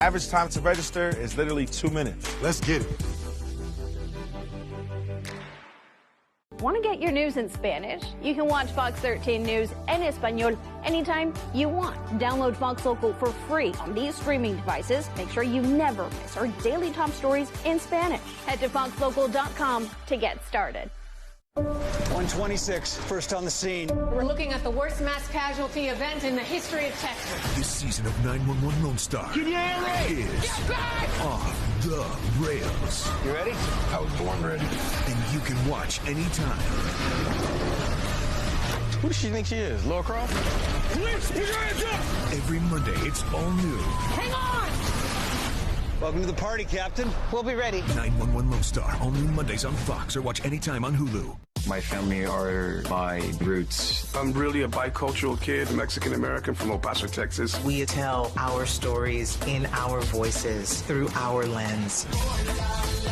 Average time to register is literally 2 minutes. Let's get it. Want to get your news in Spanish? You can watch Fox 13 News en Español anytime you want. Download Fox Local for free on these streaming devices. Make sure you never miss our daily top stories in Spanish. Head to foxlocal.com to get started. 126, first on the scene. We're looking at the worst mass casualty event in the history of Texas. This season of 911 Lone Star is off the rails. You ready? I was born ready. And you can watch anytime. Who does she think she is, Laura Croft? Police, put your hands up! Every Monday, it's all new. Hang on! Welcome to the party, Captain. We'll be ready. 911 Lone Star, all new Mondays on Fox, or watch anytime on Hulu. My family are my roots. I'm really a bicultural kid, Mexican-American from El Paso, Texas. We tell our stories in our voices, through our lens.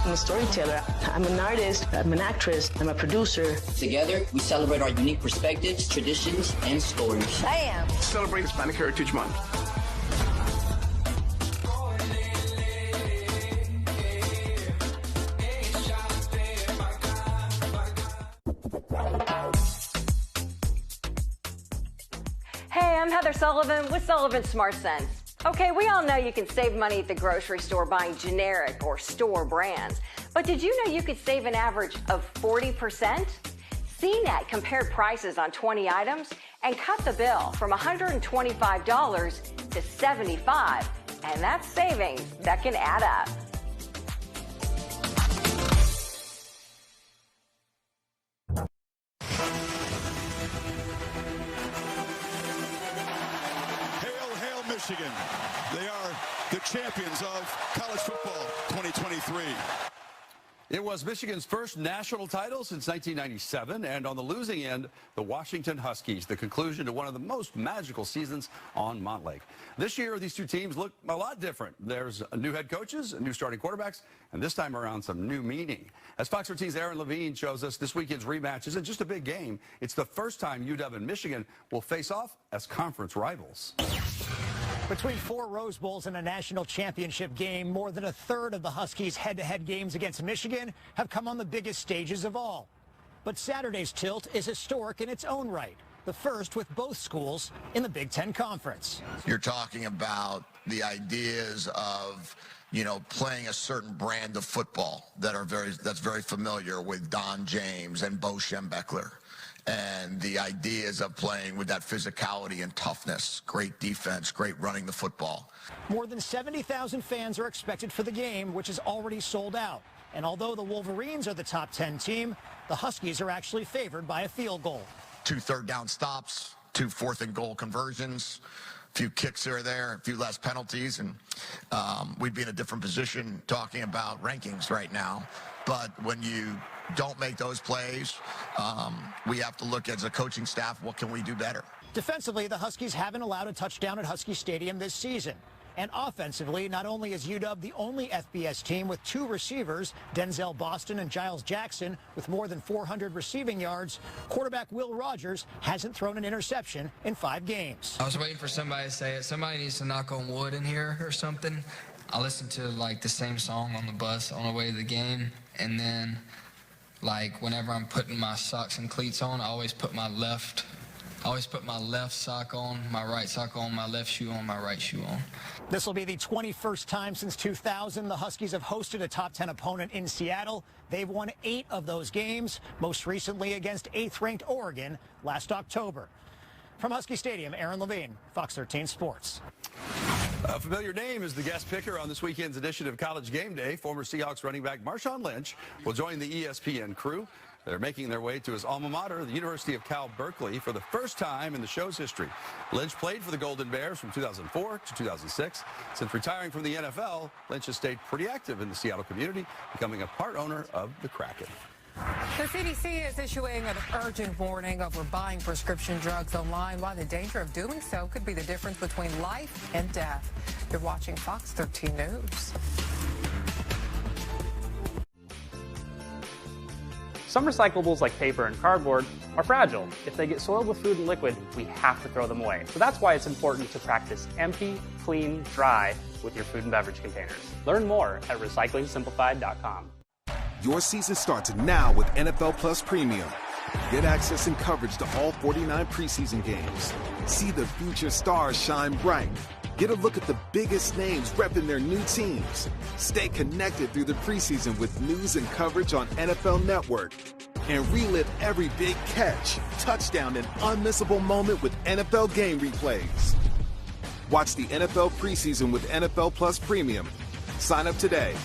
I'm a storyteller. I'm an artist. I'm an actress. I'm a producer. Together, we celebrate our unique perspectives, traditions, and stories. Bam! Celebrate Hispanic Heritage Month. Hey, I'm Heather Sullivan with Sullivan Smart Sense. Okay, we all know you can save money at the grocery store buying generic or store brands. But did you know you could save an average of 40%? CNET compared prices on 20 items and cut the bill from $125 to $75. And that's savings that can add up. Michigan. They are the champions of college football 2023. It was Michigan's first national title since 1997, and on the losing end, the Washington Huskies, the conclusion to one of the most magical seasons on Montlake. This year, these two teams look a lot different. There's new head coaches, new starting quarterbacks, and this time around, some new meaning. As Fox 13's Aaron Levine shows us, this weekend's rematch isn't just a big game. It's the first time UW and Michigan will face off as conference rivals. Between 4 Rose Bowls and a national championship game, more than a third of the Huskies' head-to-head games against Michigan have come on the biggest stages of all. But Saturday's tilt is historic in its own right, the first with both schools in the Big Ten Conference. You're talking about the ideas of, you know, playing a certain brand of football that's very familiar with Don James and Bo Schembechler. And the ideas of playing with that physicality and toughness, great defense, great running the football. More than 70,000 fans are expected for the game, which is already sold out. And although the Wolverines are the top 10 team, the Huskies are actually favored by a field goal. 2 third-down stops, 2 4th-and-goal conversions, a few kicks here or there, a few less penalties, and we'd be in a different position talking about rankings right now. But when you don't make those plays, we have to look as a coaching staff, what can we do better? Defensively, the Huskies haven't allowed a touchdown at Husky Stadium this season. And offensively, not only is UW the only FBS team with 2 receivers, Denzel Boston and Giles Jackson, with more than 400 receiving yards, quarterback Will Rogers hasn't thrown an interception in 5 games. I was waiting for somebody to say it. Somebody needs to knock on wood in here or something. I listened to like the same song on the bus on the way to the game, and then like whenever I'm putting my socks and cleats on, I always put my left sock on, my right sock on, my left shoe on, my right shoe on. This will be the 21st time since 2000 the Huskies have hosted a top 10 opponent in Seattle. They've won 8 of those games, most recently against 8th-ranked Oregon last October. From Husky Stadium, Aaron Levine, Fox 13 Sports. A familiar name is the guest picker on this weekend's edition of College Game Day. Former Seahawks running back Marshawn Lynch will join the ESPN crew. They're making their way to his alma mater, the University of Cal Berkeley, for the first time in the show's history. Lynch played for the Golden Bears from 2004 to 2006. Since retiring from the NFL, Lynch has stayed pretty active in the Seattle community, becoming a part owner of the Kraken. The CDC is issuing an urgent warning over buying prescription drugs online, while the danger of doing so could be the difference between life and death. You're watching Fox 13 News. Some recyclables like paper and cardboard are fragile. If they get soiled with food and liquid, we have to throw them away. So that's why it's important to practice empty, clean, dry with your food and beverage containers. Learn more at recyclingsimplified.com. Your season starts now with NFL Plus Premium. Get access and coverage to all 49 preseason games. See the future stars shine bright. Get a look at the biggest names repping their new teams. Stay connected through the preseason with news and coverage on NFL Network. And relive every big catch, touchdown, and unmissable moment with NFL game replays. Watch the NFL preseason with NFL Plus Premium. Sign up today.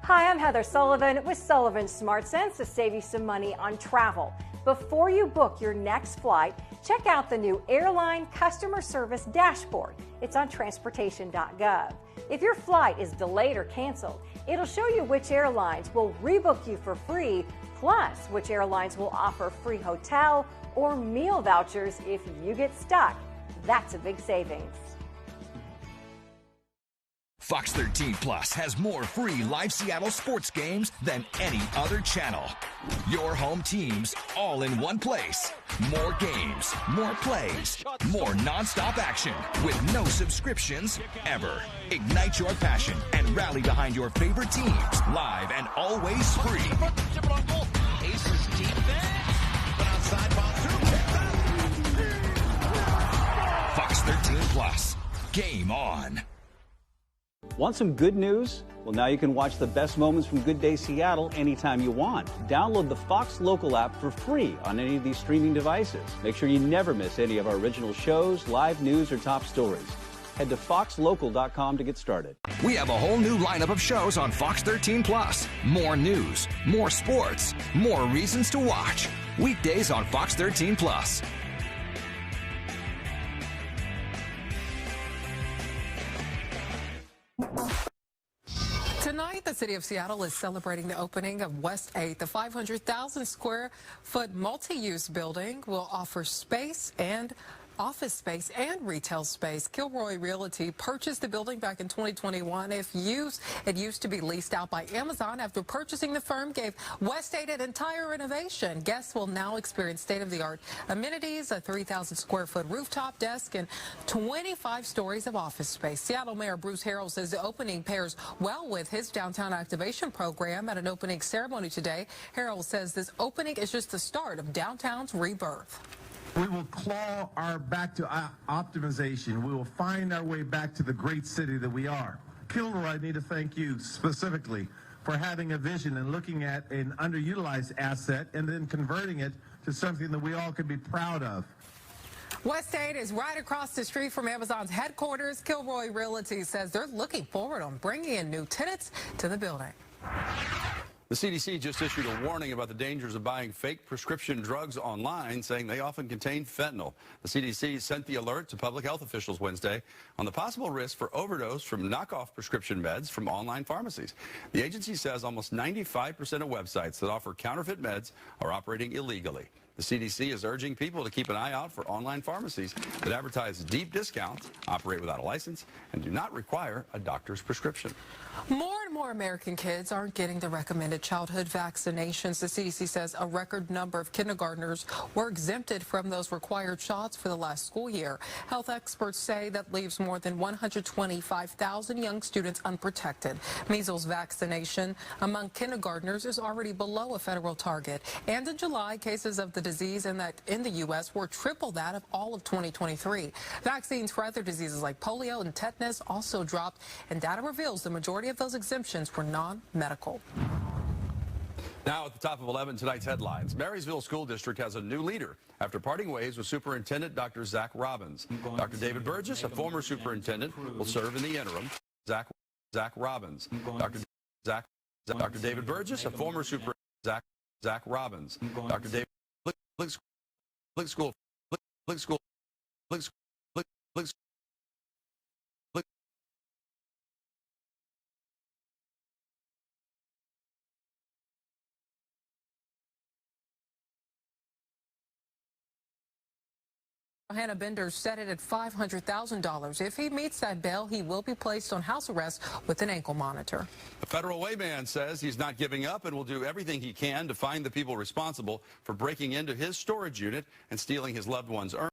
Hi, I'm Heather Sullivan with Sullivan Smart Sense to save you some money on travel. Before you book your next flight, check out the new Airline Customer Service Dashboard. It's on transportation.gov. If your flight is delayed or canceled, it'll show you which airlines will rebook you for free, plus which airlines will offer free hotel or meal vouchers if you get stuck. That's a big savings. Fox 13 Plus has more free live Seattle sports games than any other channel. Your home teams all in one place. More games, more plays, more nonstop action with no subscriptions ever. Ignite your passion and rally behind your favorite teams live and always free. Fox 13 Plus. Game on. Want some good news? Well, now you can watch the best moments from Good Day Seattle anytime you want. Download the Fox Local app for free on any of these streaming devices. Make sure you never miss any of our original shows, live news, or top stories. Head to foxlocal.com to get started. We have a whole new lineup of shows on Fox 13 Plus. More news, more sports, more reasons to watch. Weekdays on Fox 13 Plus. Tonight, the city of Seattle is celebrating the opening of West 8. The 500,000 square foot multi-use building will offer space and office space and retail space. Kilroy Realty purchased the building back in 2021. It used to be leased out by Amazon. After purchasing, the firm gave West 8 an entire renovation. Guests will now experience state-of-the-art amenities, a 3,000 square foot rooftop desk, and 25 stories of office space. Seattle Mayor Bruce Harrell says the opening pairs well with his downtown activation program. At an opening ceremony today, Harrell says this opening is just the start of downtown's rebirth. We will claw our back to optimization. We will find our way back to the great city that we are. Kilroy, I need to thank you specifically for having a vision and looking at an underutilized asset and then converting it to something that we all can be proud of. West 8 is right across the street from Amazon's headquarters. Kilroy Realty says they're looking forward on bringing in new tenants to the building. The CDC just issued a warning about the dangers of buying fake prescription drugs online, saying they often contain fentanyl. The CDC sent the alert to public health officials Wednesday on the possible risk for overdose from knockoff prescription meds from online pharmacies. The agency says almost 95% of websites that offer counterfeit meds are operating illegally. The CDC is urging people to keep an eye out for online pharmacies that advertise deep discounts, operate without a license, and do not require a doctor's prescription. More and more American kids aren't getting the recommended childhood vaccinations. The CDC says a record number of kindergartners were exempted from those required shots for the last school year. Health experts say that leaves more than 125,000 young students unprotected. Measles vaccination among kindergartners is already below a federal target. And in July, cases of the disease in the U.S. were triple that of all of 2023. Vaccines for other diseases like polio and tetanus also dropped, and data reveals the majority of those exemptions were non-medical. Now at the top of 11, tonight's headlines. Marysville School District has a new leader after parting ways with Superintendent Dr. Zach Robbins. Dr. David Burgess, a former superintendent, will serve in the interim. Zach Robbins. Dr. David Burgess, a former superintendent. Zach Robbins. Dr. David School. Hannah Bender set it at $500,000. If he meets that bail, he will be placed on house arrest with an ankle monitor. The federal wayman says he's not giving up and will do everything he can to find the people responsible for breaking into his storage unit and stealing his loved one's earnings.